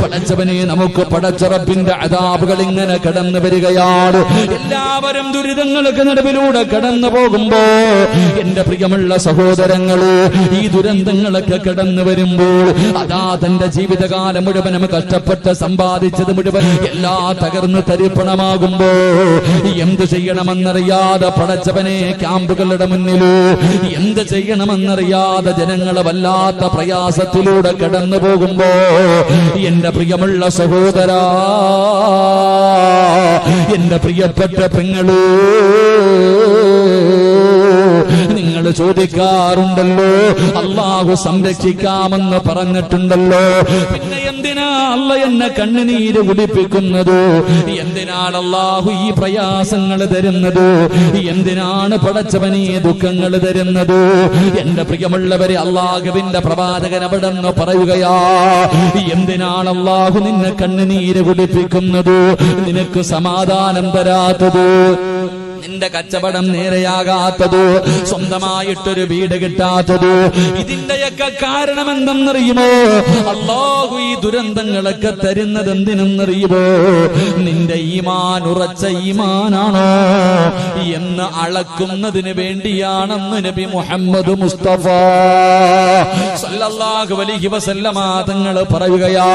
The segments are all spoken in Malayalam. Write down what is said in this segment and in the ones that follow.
പടച്ചവനെ നമുക്ക് പടച്ചറപ്പിന്റെ അദാബുകൾ ഇങ്ങനെ കടന്നു വരികയാണ്. എല്ലാവരും ദുരിതങ്ങൾക്ക് നടുവിലൂടെ കടന്നു പോകുമ്പോ എന്റെ പ്രിയമുള്ള സഹോദരങ്ങള് ഈ ദുരന്തങ്ങളൊക്കെ കടന്നു വരുമ്പോൾ അതാ തന്റെ ജീവിതകാലം മുഴുവനും കഷ്ടപ്പെട്ട് സമ്പാദിച്ചത് മുഴുവൻ എല്ലാ തകർന്ന് തരിപ്പണമാകുമ്പോ എന്ത് ചെയ്യണമെന്നറിയാതെ പടച്ചവനെ ക്യാമ്പുകളുടെ മുന്നിലോ എന്ത് ചെയ്യണമെന്നറിയാതെ ജനങ്ങളെ വല്ലാത്ത പ്രയാസത്തിലൂടെ കടന്നു പോകുമ്പോ എന്റെ പ്രിയമുള്ള സഹോദരാ, എന്റെ പ്രിയപ്പെട്ട പെങ്ങള്, നിങ്ങൾ ചോദിക്കാറുണ്ടല്ലോ അല്ലാഹു സംരക്ഷിക്കാമെന്ന് പറഞ്ഞിട്ടുണ്ടല്ലോ, പിന്നെ എന്തിനാ അല്ല എന്നെ കണ്ണുനീര് കുടിപ്പിക്കുന്നത്? എന്തിനാണ് അല്ലാഹു ഈ പ്രയാസങ്ങൾ തരുന്നത്? എന്തിനാണ് പടച്ചവനീ ദുഃഖങ്ങൾ തരുന്നത്? എന്റെ പ്രിയമുള്ളവരെ, അല്ലാഹുവിന്റെ പ്രവാചകൻ അവിടെന്ന് പറയുകയാ, എന്തിനാണ് അല്ലാഹു നിന്നെ കണ്ണുനീര് കുടിപ്പിക്കുന്നത്? നിനക്ക് സമാധാനം തരാത്തത്, നിന്റെ കച്ചവടം നേരെയാകാത്തത്, സ്വന്തമായിട്ടൊരു വീട് കിട്ടാത്തത്, ഇതിന്റെയൊക്കെ കാരണം എന്തെന്നറിയുമോ? അല്ലാഹു ഈ ദുരന്തങ്ങളൊക്കെ തരുന്നത് എന്തിനെന്നറിയുമോ? നിന്റെ ഈമാൻ ഉറച്ച ഈമാനാണോ എന്ന് അളക്കുന്നതിന് വേണ്ടിയാണെന്ന് നബി മുഹമ്മദ് മുസ്തഫ സല്ലല്ലാഹു അലൈഹി വസല്ലമ തങ്ങൾ പറയുകയാ.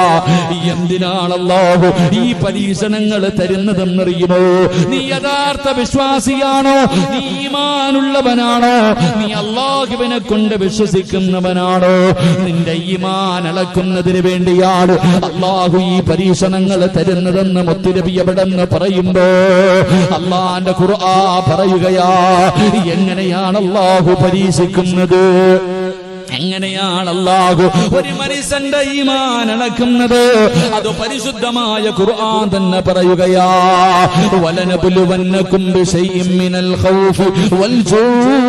എന്തിനാണ് അല്ലാഹു ഈ പരീക്ഷണങ്ങൾ തരുന്നതെന്നറിയുമോ? നീ യഥാർത്ഥ വിശ്വാസിയാണോ? നീ ഈമാനുള്ളവനാണോ? നീ അല്ലാഹുവിനെ കൊണ്ട് വിശ്വസിക്കുന്നവനാണോ? നിന്റെ ഈമാൻ അളക്കുന്നതിന് വേണ്ടിയാണ് അല്ലാഹു ഈ പരീക്ഷണങ്ങൾ തരുന്നതെന്ന് മുത്തുനബി എവിടെന്ന് പറയുമ്പോ അല്ലാഹുവിന്റെ ഖുർആൻ പറയുകയാ, എങ്ങനെയാണ് അല്ലാഹു പരീക്ഷിക്കുന്നത്? എങ്ങനെയാണ് അല്ലാഹു ഒരു മനുഷ്യന്റെ ഈമാൻ അളക്കുന്നത്? അത് പരിശുദ്ധമായ ഖുർആൻ തന്നെ പറയുകയാ, വലനബുലുവന്നകും ബിശൈഇൻ മിനൽ ഖൗഫി വൽ ജൂഇ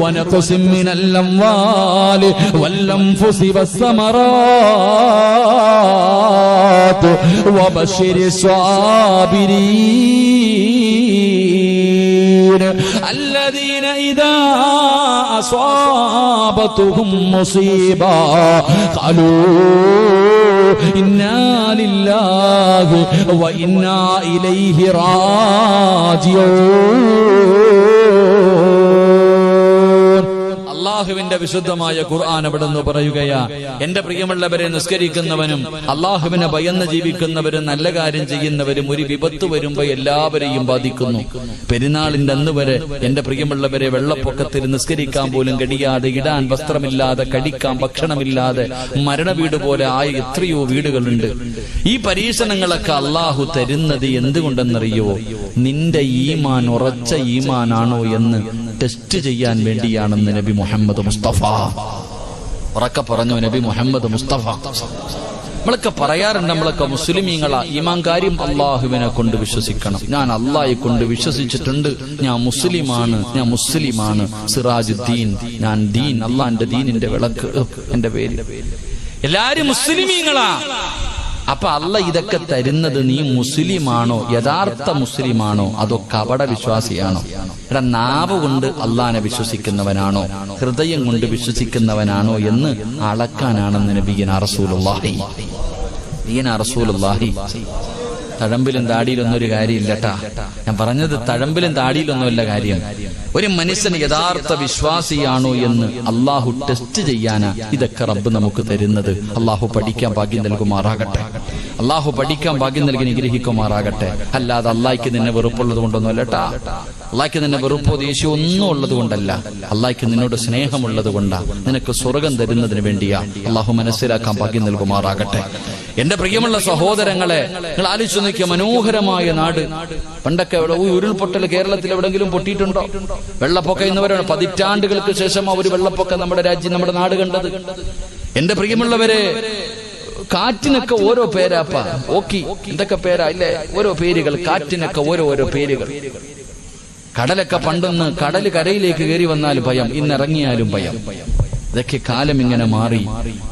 വനഖസിൻ മിനൽ അംവാലി വൽ അൻഫുസി വസ്സമറാത്ത് വബശ്ശിരിസ് സ്വാബിരീൻ الذين إذا أصابتهم مصيبة قالوا إنا لله وإنا إليه راجعون. അല്ലാഹുവിന്റെ വിശുദ്ധമായ ഖുർആൻ അവിടെന്ന് പറയുകയാ, എന്റെ പ്രിയമുള്ളവരെ, നിസ്കരിക്കുന്നവനും അല്ലാഹുവിനെ ഭയന്ന് ജീവിക്കുന്നവരും നല്ല കാര്യം ചെയ്യുന്നവരും ഒരു വിപത്ത് വരുമ്പോ എല്ലാവരെയും ബാധിക്കുന്നു. പെരുന്നാളിന്റെ അന്ന് വരെ എന്റെ പ്രിയമുള്ളവരെ വെള്ളപ്പൊക്കത്തിൽ നിസ്കരിക്കാൻ പോലും കഴിയാതെ, ഇടാൻ വസ്ത്രമില്ലാതെ, കഴിക്കാൻ ഭക്ഷണമില്ലാതെ മരണവീട് പോലെ ആയ എത്രയോ വീടുകളുണ്ട്. ഈ പരീക്ഷണങ്ങളൊക്കെ അല്ലാഹു തരുന്നത് എന്തുകൊണ്ടെന്നറിയോ? നിന്റെ ഈമാൻ ഉറച്ച ഈമാനാണോ എന്ന് ടെസ്റ്റ് ചെയ്യാൻ വേണ്ടിയാണെന്ന് നബി മുഹമ്മദ് മുസ്തഫ ഉറക്കെ പറഞ്ഞു. നബി മുഹമ്മദ് മുസ്തഫ നമ്മളൊക്കെ പറയാറുണ്ട്, നമ്മളൊക്കെ മുസ്ലിമീങ്ങളാ, ഈമാൻ കാര്യം അള്ളാഹുവിനെ കൊണ്ട് വിശ്വസിക്കണം. ഞാൻ അള്ളാഹെ കൊണ്ട് വിശ്വസിച്ചിട്ടുണ്ട്, ഞാൻ മുസ്ലിമാണ്, സിറാജുദ്ദീൻ, ഞാൻ ദീൻ, അള്ളാന്റെ ദീനിന്റെ വിളക്ക് എന്റെ പേര്. എല്ലാരും മുസ്ലിമീങ്ങളാ. അപ്പൊ അല്ല ഇതൊക്കെ തരുന്നത് നീ മുസ്ലിമാണോ, യഥാർത്ഥ മുസ്ലിമാണോ, അതോ കപട വിശ്വാസിയാണോ? എടാ, നാവ് കൊണ്ട് അള്ളാനെ വിശ്വസിക്കുന്നവനാണോ, ഹൃദയം കൊണ്ട് വിശ്വസിക്കുന്നവനാണോ എന്ന് അളക്കാനാണെന്ന് നബിയനാ റസൂലുള്ളാഹി. തഴമ്പിലും താടിയിലൊന്നും ഒരു കാര്യമില്ലട്ടാ. ഞാൻ പറഞ്ഞത് തഴമ്പിലും താടിയിലൊന്നുമല്ല കാര്യം. ഒരു മനുഷ്യൻ യഥാർത്ഥ വിശ്വാസിയാണോ എന്ന് അള്ളാഹു ടെസ്റ്റ് ചെയ്യാനാ ഇതൊക്കെ റബ്ബ് നമുക്ക് തരുന്നത്. അള്ളാഹു പഠിക്കാൻ ഭാഗ്യം നൽകുമാറാകട്ടെ. അള്ളാഹു പഠിക്കാൻ ഭാഗ്യം നൽകി നിഗ്രഹിക്കുമാറാകട്ടെ. അല്ലാതെ അള്ളാഹിക്ക് നിന്നെ വെറുപ്പുള്ളത് കൊണ്ടൊന്നും അല്ലട്ടാ. അള്ളാഹിക്ക് നിന്നെ വെറുപ്പോ ദേഷ്യം ഒന്നും ഉള്ളത് കൊണ്ടല്ല. അള്ളാഹിക്ക് നിന്നോട് സ്നേഹമുള്ളത് കൊണ്ടാ, നിനക്ക് സ്വർഗം തരുന്നതിന് വേണ്ടിയാ. അള്ളാഹു മനസ്സിലാക്കാൻ ഭാഗ്യം നൽകുമാറാകട്ടെ. എന്റെ പ്രിയമുള്ള സഹോദരങ്ങളെ, നിങ്ങൾ ആലോചിച്ചു നോക്കിയ മനോഹരമായ നാട്. പണ്ടൊക്കെ ഉരുൾപൊട്ടൽ കേരളത്തിൽ എവിടെങ്കിലും പൊട്ടിയിട്ടുണ്ടോ? വെള്ളപ്പൊക്കം എന്നവരാണ് പതിറ്റാണ്ടുകൾക്ക് ശേഷം ഒരു വെള്ളപ്പൊക്കം നമ്മുടെ രാജ്യം, നമ്മുടെ നാട് കണ്ടത്. എന്റെ പ്രിയമുള്ളവരെ, കാറ്റിനൊക്കെ ഓരോ പേരാപ്പ. ഓക്കി എന്തൊക്കെ പേരാ ഇല്ലേ? ഓരോ പേരുകൾ, കാറ്റിനൊക്കെ ഓരോരോ പേരുകൾ. കടലൊക്കെ പണ്ടൊന്ന് കടല് കരയിലേക്ക് കയറി വന്നാൽ ഭയം, ഇന്നിറങ്ങിയാലും ഭയം. ഇതൊക്കെ കാലം ഇങ്ങനെ മാറി.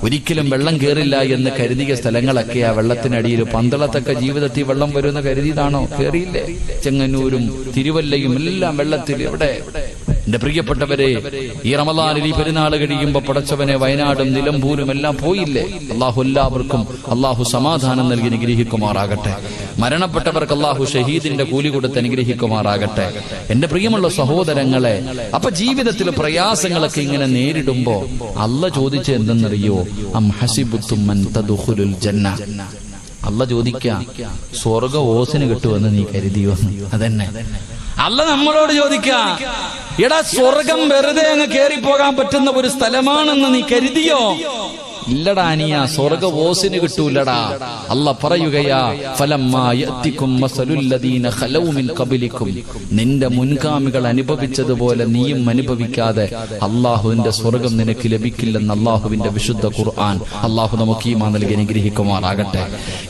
ഒരിക്കലും വെള്ളം കയറില്ല എന്ന് കരുതിയ സ്ഥലങ്ങളൊക്കെ ആ വെള്ളത്തിനടിയിൽ. പന്തളത്തൊക്കെ ജീവിതത്തിൽ വെള്ളം വരുമെന്ന് കരുതിയതാണോ? കയറിയില്ലേ? ചെങ്ങന്നൂരും തിരുവല്ലയും എല്ലാം വെള്ളത്തിൽ. എവിടെ എന്റെ പ്രിയപ്പെട്ടവരെ, ഈ റമദാനിൽ ഈ പെരുന്നാൾ കഴിയുമ്പോ പടച്ചവനെ വയനാടും നിലമ്പൂരും എല്ലാം പോയില്ലേ? അള്ളാഹു എല്ലാവർക്കും അള്ളാഹു സമാധാനം നൽകി അനുഗ്രഹിക്കുമാറാകട്ടെ. മരണപ്പെട്ടവർക്ക് അള്ളാഹു ഷഹീദിന്റെ കൂലി കൊടുത്ത് അനുഗ്രഹിക്കുമാറാകട്ടെ. എന്റെ പ്രിയമുള്ള സഹോദരങ്ങളെ, അപ്പൊ ജീവിതത്തിൽ പ്രയാസങ്ങളൊക്കെ ഇങ്ങനെ നേരിടുമ്പോ അള്ളാഹ് ചോദിച്ച എന്തെന്നറിയോ? അം ഹസിബുത്തും മൻ തദ്ഖുലുൽ ജന്ന. അള്ളാഹ് ചോദിക്കാ, സ്വർഗ്ഗ ഓസിന് കിട്ടുമെന്ന് നീ കരുതിയോ? അതന്നെ അള്ളാഹ് നമ്മളോട് ചോദിക്കാ, എടാ സ്വർഗം വെറുതെ അങ്ങ് കേറിപ്പോകാൻ പറ്റുന്ന ഒരു സ്ഥലമാണെന്ന് നീ കരുതിയോ? ഇല്ലടാ അനിയ, സ്വർഗ ഓസിന് കിട്ടൂലടാ. അല്ലാഹ് പറയുകയാ, ഫലമ്മാ യഅതികും മസലുല്ലദീന ഖലൗ മിൻ ഖബലികും. നിന്റെ മുൻഗാമികൾ അനുഭവിച്ചതുപോലെ നീയും അനുഭവിക്കാതെ അല്ലാഹുവിന്റെ സ്വർഗം നിനക്ക് ലഭിക്കില്ലെന്ന് അല്ലാഹുവിന്റെ വിശുദ്ധ ഖുർആൻ. അല്ലാഹു നമുക്ക് ഈമാൻ നൽകി അനുഗ്രഹിക്കുമാറാകട്ടെ.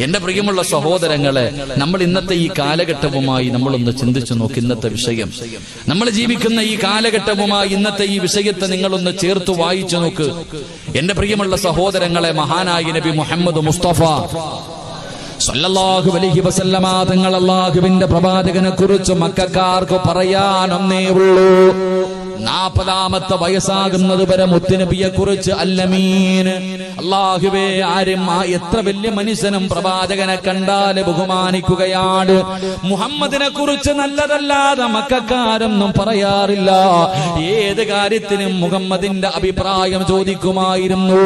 എന്റെ പ്രിയമുള്ള സഹോദരങ്ങളെ, നമ്മൾ ഇന്നത്തെ ഈ കാലഘട്ടവുമായി നമ്മളൊന്ന് ചിന്തിച്ചു നോക്ക്. ഇന്നത്തെ വിഷയം, നമ്മൾ ജീവിക്കുന്ന ഈ കാലഘട്ടവുമായി ഇന്നത്തെ ഈ വിഷയത്തെ നിങ്ങളൊന്ന് ചേർത്ത് വായിച്ചു നോക്ക്. എന്റെ പ്രിയമുള്ള സഹോദരങ്ങളെ, മഹാനായ നബി മുഹമ്മദ് മുസ്തഫ സല്ലല്ലാഹു അലൈഹി വസല്ലമ തങ്ങൾ അല്ലാഹുവിന്റെ പ്രവാചകനെ കുറിച്ച് മക്കക്കാർക്ക് പറയാനൊന്നേ ഉള്ളൂ. 40ാമത്തെ വയസ്സാകുന്നത് വരെ മുത്തുനബിയെ കുറിച്ച് അല്ലമീൻ, അല്ലാഹുവേ, ആരും എത്ര വലിയ മനുഷ്യനും പ്രവാചകനെ കണ്ടാല് ബഹുമാനിക്കുകയാണ്. മുഹമ്മദിനെ കുറിച്ച് നല്ലതല്ലാതെ മക്കക്കാരൊന്നും പറയാറില്ല. ഏത് കാര്യത്തിനും മുഹമ്മദിന്റെ അഭിപ്രായം ചോദിക്കുമായിരുന്നു.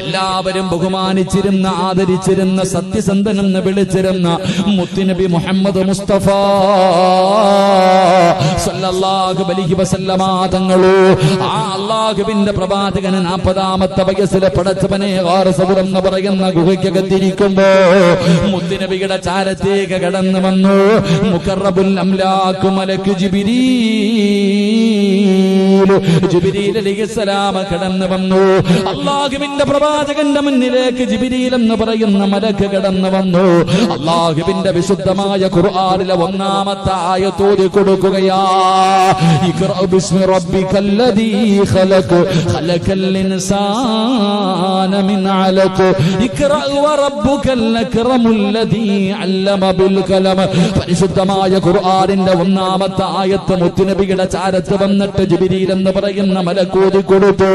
എല്ലാവരും ബഹുമാനിച്ചിരുന്ന, ആദരിച്ചിരുന്ന, സത്യസന്ധനെന്ന് വിളിച്ചിരുന്ന മുത്തുനബി മുഹമ്മദ് മുസ്തഫ സല്ലല്ലാഹു അലൈഹി വസല്ലമ തങ്ങളോ ആ അല്ലാഹുവിന്റെ പ്രവാചകന് 40ാമത്തെ വയസ്സിൽ പടച്ചവനെ ഗാറസബുർ എന്ന് പറയുന്ന ഗുഹയ്ക്കകത്തിരിക്കുമ്പോ മുത്തുനബിയുടെ ചാരത്തേക്ക് കടന്നു വന്നു മുഖറബുൽ അംലാഖ് മലക്ക് ജിബ്രീൽ അലൈഹിസ്സലാം കടന്നു വന്നു. അല്ലാഹുവിന്റെ പ്രവാചകന്റെ മുന്നിലേക്ക് ജിബ്രീൽ എന്ന് പറയുന്ന മലക്ക് കടന്നു വന്നു. അല്ലാഹുവിന്റെ വിശുദ്ധമായ ഖുർആനിലെ 1ാമത്തെ ആയത്ത് ഓതി കൊടുക്കുകയാ. ഇഖ്റഅ ബിസ്മി റബ്ബിക്കല്ലദീ ഖലഖ് ഖലഖൽ ഇൻസാന മിൻ അലഖ് ഇഖ്റഅ വറബ്ബുകൽ അക്റമുല്ലദീ അല്ലമ ബിൽ ഖലം. പരിശുദ്ധമായ ഖുർആനിന്റെ 1ാമത്തെ ആയത്ത് മുത്തുനബിയുടെ ചാരത്ത് വന്നിട്ട് ജിബ്രീൽ എന്ന് പറയുന്ന മലക്ക് ഓതി കൊടുത്തു.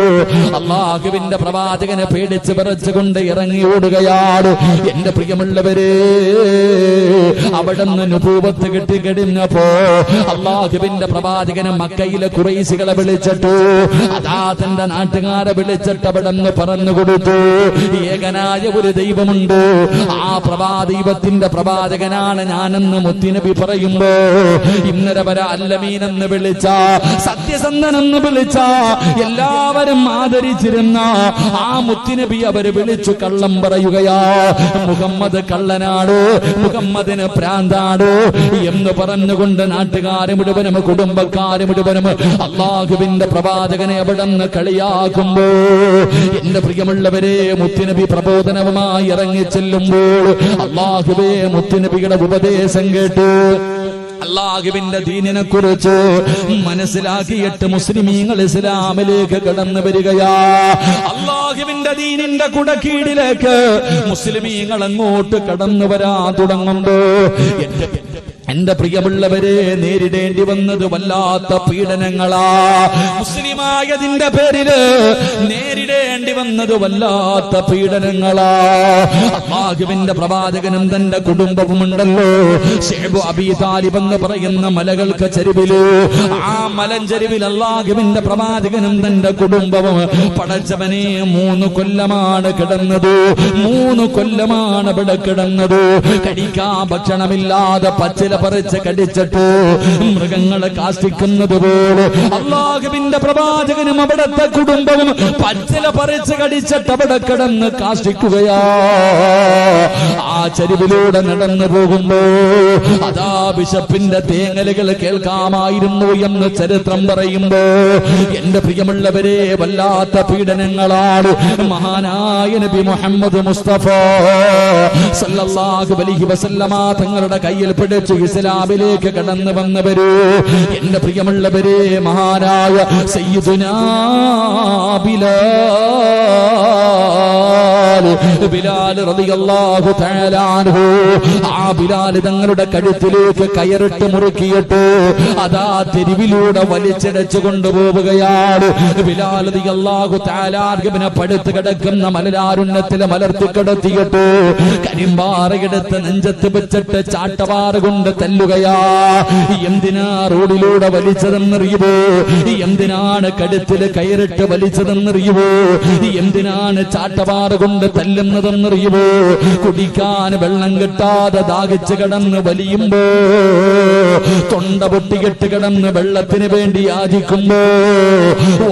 അല്ലാഹുവിന്റെ പ്രവാചകനെ പേടിച്ച് വിറച്ചുകൊണ്ട് ഇറങ്ങി ഓടുകയാണ്. എന്റെ പ്രിയമുള്ളവരെ, അവിടുന്ന് നുബൂവത്ത് കിട്ടിക്കഴിഞ്ഞപ്പോ അല്ലാഹുവിന്റെ പ്രവാചകനെ മക്കയിലെ ഖുറൈശികളെ വിളിച്ചിട്ടു, അതാ തന്റെ നാട്ടുകാരെ വിളിച്ചിട്ട് അവിടുന്ന് പറഞ്ഞു കൊടുത്തു, ഏകനായ ഒരു ദൈവമുണ്ട്, ആ ദൈവത്തിന്റെ പ്രവാചകനാണ് ഞാനെന്ന് മുത്തുനബി പറയുമ്പോ ഇന്നലെ വരെ അല്ലമീൻ എന്ന് വിളിച്ച, സത്യസന്ധനെന്ന് വിളിച്ച, എല്ലാവരും ആദരിച്ചിരുന്ന ആ മുത്തുനബി അവര് വിളിച്ചു കള്ളം പറയുകയാ. മുഹമ്മദ് കള്ളനാണ്, മുഹമ്മദിന് പ്രാന്താണ് എന്ന് പറഞ്ഞുകൊണ്ട് നാട്ടുകാരെ മുഴുവനും കുടുംബക്കാരെ മുഴുവനും അല്ലാഹുവിന്റെ പ്രവാചകനെ അവിടുന്ന് കളിയാക്കുമ്പോ എന്റെ പ്രിയമുള്ളവരെ, മുത്തുനബി പ്രബോധനവുമായി ഇറങ്ങി ചെല്ലുമ്പോൾ അല്ലാഹുവേ മുത്തുനബിയുടെ ഉപദേശം കേട്ടു. അല്ലാഹുവിന്റെ ദീനിനെ കുറിച്ച് മനസ്സിലാക്കിയിട്ട് മുസ്ലിമീങ്ങൾ ഇസ്ലാമിലേക്ക് കടന്നു വരികയാ. അല്ലാഹുവിന്റെ ദീനിന്റെ കുടക്കീഴിലേക്ക് മുസ്ലിമീങ്ങൾ അങ്ങോട്ട് കടന്നു വരാൻ തുടങ്ങുമ്പോ എന്റെ പ്രിയമുള്ളവരെ, നേരിടേണ്ടി വന്നത് വല്ലാത്ത പീഡനങ്ങളാ. മുസ്ലിമായതിന്റെ പേരില് നേരിടേണ്ടി വന്നത് വല്ലാത്ത പീഡനങ്ങളാ. അല്ലാഹുവിന്റെ പ്രവാചകനും തന്റെ കുടുംബവുമുണ്ടല്ലോ. ശൈബ് അബീ താലിബ് എന്ന് പറയുന്ന മലകൾക്ക് ചരിവില്, ആ മലഞ്ചരിവിൽ അല്ലാഹുവിന്റെ പ്രവാചകനും തന്റെ കുടുംബവും പടച്ചവനെ 3 കൊല്ലമാണ് കിടന്നത്. 3 കൊല്ലമാണ് ഇവിടെ കിടന്നത്. കഴിക്കാൻ ഭക്ഷണമില്ലാതെ പച്ചില പറിച്ച് കടിച്ചിട്ട് മൃഗങ്ങളെ കാഷ്ടിക്കുന്നത് പോലെ അല്ലാഹുവിന്റെ പ്രവാചകനും അവിടുത്തെ കുടുംബവും പച്ചില പറിച്ച് കടിച്ചിട്ട് അവിടെ കിടന്ന് കാഷ്ടിക്കുകയാ. ആ ചരിവിലൂടെ നടന്നു പോകുമ്പോ അതാ ബിഷപ്പിന്റെ തേങ്ങലുകൾ കേൾക്കാമായിരുന്നു എന്ന് ചരിത്രം പറയുമ്പോ എന്റെ പ്രിയമുള്ളവരെ, വല്ലാത്ത പീഡനങ്ങളാണ്. മഹാനായ നബി മുഹമ്മദ് മുസ്തഫ സല്ലല്ലാഹു അലൈഹി വസല്ലമ തങ്ങളുടെ കയ്യിൽ പിടിച്ചു ഇസ്ലാമിലേക്ക് കടന്നു വന്നവര് എന്റെ പ്രിയമുള്ളവരെ, മഹാനായ സയ്യിദുനാ ബിലാൽ ബിലാൽ റളിയല്ലാഹു തആല അൻഹു ആ ബിലാൽ തങ്ങളുടെ കഴുത്തിലേക്ക് കയറിട്ട് മുറുക്കിയിട്ട് അതാ തെരുവിലൂടെ വലിച്ചിടച്ചു കൊണ്ടുപോവുകയാണ്. ബിലാൽ റളിയല്ലാഹു തആല അൻഹുവിനെ പടുത്ത് കിടക്കുന്ന മലരാരുണ്യത്തിലെ മലർത്തി കിടത്തിയിട്ട് കരിമ്പാറയെടുത്ത് നെഞ്ചത്ത് വെച്ചിട്ട് ചാട്ടവാറ് കൊണ്ട് തല്ലുകയാ. എന്തിനാ റോഡിലൂടെ വലിച്ചതെന്നറിയുമോ? എന്തിനാണ് കഴുത്തിൽ കയറിട്ട് വലിച്ചതെന്നറിയുമോ? എന്തിനാണ് ചാട്ടവാറ് കൊണ്ട് തല്ലുന്നതെന്നറിയുമോ? കുടിക്കാൻ വെള്ളം കിട്ടാതെ ദാഹിച്ച് കിടന്ന് വലിയുമ്പോ, തൊണ്ട പൊട്ടികെട്ട് കിടന്ന് വെള്ളത്തിന് വേണ്ടി യാചിക്കുമ്പോ,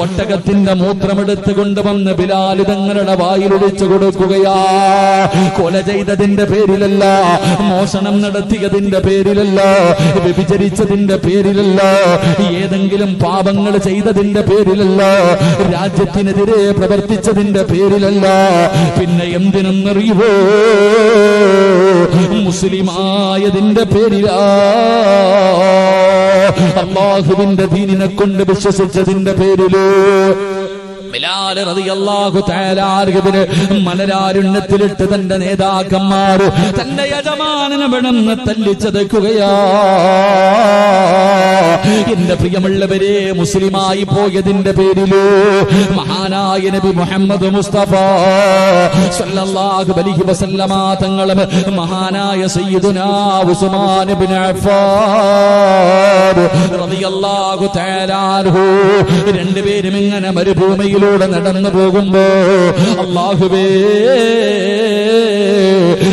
ഒട്ടകത്തിന്റെ മൂത്രമെടുത്ത് കൊണ്ടുവന്ന് ബിലാൽ തങ്ങളുടെ വായിലൊഴിച്ചു കൊടുക്കുകയാ. കൊല ചെയ്തതിന്റെ പേരിലല്ല, മോഷണം നടത്തിയതിന്റെ പേരിലല്ല, വ്യഭിചരിച്ചതിന്റെ പേരിലല്ല, ഏതെങ്കിലും പാപങ്ങൾ ചെയ്തതിന്റെ പേരിലല്ല, രാജ്യത്തിനെതിരെ പ്രവർത്തിച്ചതിന്റെ പേരിലല്ല. പിന്നെ എന്തിനെന്നറിയുവോ? മുസ്ലിമായതിന്റെ പേരിലാ. അല്ലാഹുവിന്റെ ദീനിനെ കൊണ്ട് വിശ്വസിച്ചതിന്റെ പേരില് ബിലാൽ റളിയല്ലാഹു തആല അൻഹുവിനെ മലരാരുണ്യത്തിലിട്ട് തന്റെ നേതാക്കന്മാർ തന്റെ യജമാനനെ വിടന്ന് തല്ലിച്ചതയ്ക്കുകയാ. എന്റെ പ്രിയമുള്ളവരെ, മുസ്ലിമായി പോയതിന്റെ പേരില് മഹാനായ നബി മുഹമ്മദ് മുസ്തഫ സല്ലല്ലാഹു അലൈഹി വസല്ലമ തങ്ങളും മഹാനായ സയ്യിദുനാ ഉസ്മാൻ ഇബ്നു അഫ്ഫാൻ റളിയല്ലാഹു തആല അൻഹു രണ്ടുപേരും ഇങ്ങനെ മരുഭൂമിയിൽ നടന്നു പോകുമ്പോ, അല്ലാഹുവേ,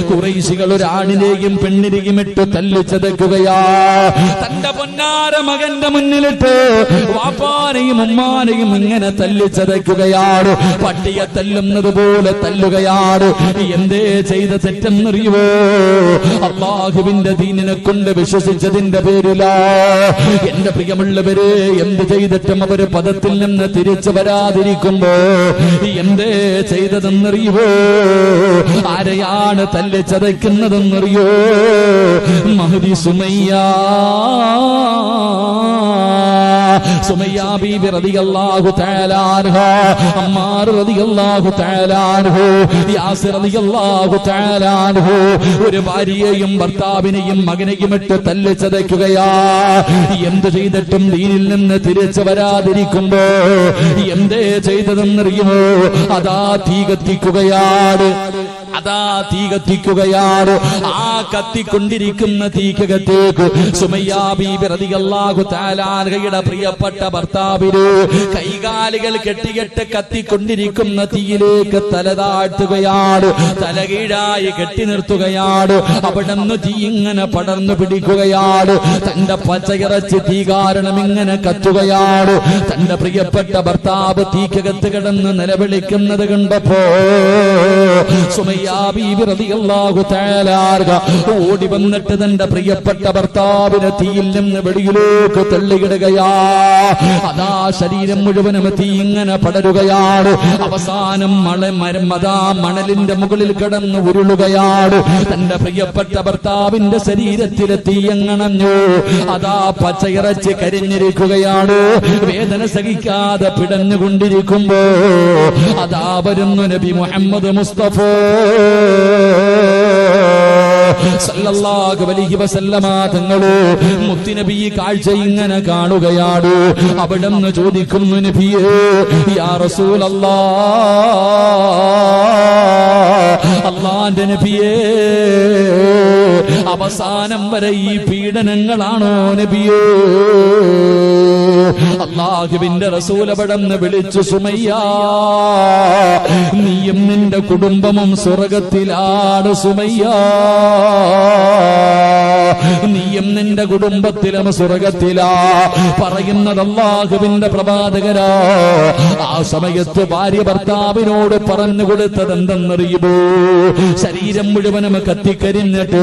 ഖുറൈശികൾ ഒരാണിനെയും പെണ്ണിനെയും ഇട്ട് തല്ലിച്ചതയ്ക്കുകയാ. തന്റെ പൊന്നാര മകന്റെ മുന്നിലിട്ട് വാപ്പാനെയും ഉമ്മാനെയും ഇങ്ങനെ തല്ലിച്ചതയ്ക്കുകയാണ്. പട്ടിയെ തല്ലുന്നത് പോലെ തല്ലുകയാണ്. എന്തേ ചെയ്ത തെറ്റെന്നറിയുവോ? അല്ലാഹുവിന്റെ ദീനിനെ കൊണ്ട് വിശ്വസിച്ചതിന്റെ പേരിലാ. എന്റെ പ്രിയമുള്ളവരെ, എന്ത് ചെയ്തിട്ടും അവര് പദത്തിൽ നിന്ന് തിരിച്ചു വരാതിരിക്കുമ്പോ എന്തേ ചെയ്തതെന്നറിയുവോ? ആരെയാണ് തല്ലിച്ചതയ്ക്കുന്നതെന്നറിയോ? മഹ്ദി സുമയ്യ ബീബി റളിയല്ലാഹു തആല അൻഹ, അമ്മാർ റളിയല്ലാഹു തആല അൻഹു, യാസിർ റളിയല്ലാഹു തആല അൻഹു ഒരു ഭാര്യയെയും ഭർത്താവിനെയും മകനെയും ഇട്ട് തല്ലിച്ചതയ്ക്കുകയാ. എന്ത് ചെയ്തിട്ടും ദീനിൽ നിന്ന് തിരിച്ചു വരാതിരിക്കുമ്പോ എന്തേ ചെയ്തതെന്നറിയുമോ? അതാ തീ കത്തിക്കുകയാണ്. അതാ തീ കത്തിക്കുകയാണ്. ആ കത്തിക്കൊണ്ടിരിക്കുന്ന തീക്കകത്തേക്ക് സുമയ്യ ബീബി റളിയല്ലാഹു തആല അൻഹയുടെ പ്രിയപ്പെട്ട ഭർത്താവിന് കൈകാലുകൾ കെട്ടികെട്ട് കത്തിക്കൊണ്ടിരിക്കുന്ന തീയിലേക്ക് തല താഴ്ത്തുകയാണ്. തലകീഴായി കെട്ടി നിർത്തുകയാണ്. അവിടുന്ന് തീ ഇങ്ങനെ പടർന്നു പിടിക്കുകയാണ്. തന്റെ പച്ചയിറച്ചി തീ കാരണം ഇങ്ങനെ കത്തുകയാണ്. തന്റെ പ്രിയപ്പെട്ട ഭർത്താവ് തീക്കകത്ത് കിടന്ന് നിലവിളിക്കുന്നത് കണ്ടപ്പോ സുമയ്യ ബീബി റളിയല്ലാഹു തആല അൻഹ ഓടി വന്നിട്ട് തന്റെ പ്രിയപ്പെട്ട ഭർത്താവിനെ തീയിൽ നിന്ന് വെളിയിലേക്ക് തള്ളിയിടുകയാ. അതാ ശരീരം മുഴുവനും തീ ഇങ്ങനെ പടരുകയാണ്. അവസാനം അതാ മണലിന്റെ മുകളിൽ കിടന്ന് ഉരുളുകയാണ്. തന്റെ പ്രിയപ്പെട്ട ഭർത്താവിന്റെ ശരീരത്തിലെ തീയങ്ങണഞ്ഞു. അതാ പച്ചയിറച്ചി കരിഞ്ഞിരിക്കുകയാണ്. വേദന സഹിക്കാതെ പിടഞ്ഞുകൊണ്ടിരിക്കുമ്പോ അതാ വരുന്നു നബി മുഹമ്മദ് മുസ്തഫ സല്ലല്ലാഹു അലൈഹി വസല്ലമ തങ്ങള് മുത്തുനബി കാഴ്ച ഇങ്ങനെ കാണുകയാണ്. അവിടുന്ന് ചോദിക്കുന്നു, നബിയേ, യാ റസൂലല്ലാഹ്, അല്ലാഹുവിന്റെ നബിയേ, അവസാനം വരെ ഈ പീഡനങ്ങളാണോ നബിയേ? അല്ലാഹുവിന്റെ റസൂൽ അവിടുന്ന് വിളിച്ചു, സുമയ്യ, നീയും നിന്റെ കുടുംബവും സ്വർഗത്തിലാണ്. സുമയ്യ, നീയും നിന്റെ കുടുംബത്തിലും സ്വർഗത്തിലാ. പറയുന്നത് അല്ലാഹുവിന്റെ പ്രവാചകനാ. ആ സമയത്ത് ഭാര്യ ഭർത്താവിനോട് പറഞ്ഞു കൊടുത്തത് എന്തെന്നറിയുമോ? ശരീരം മുഴുവനും കത്തിക്കരിഞ്ഞിട്ട്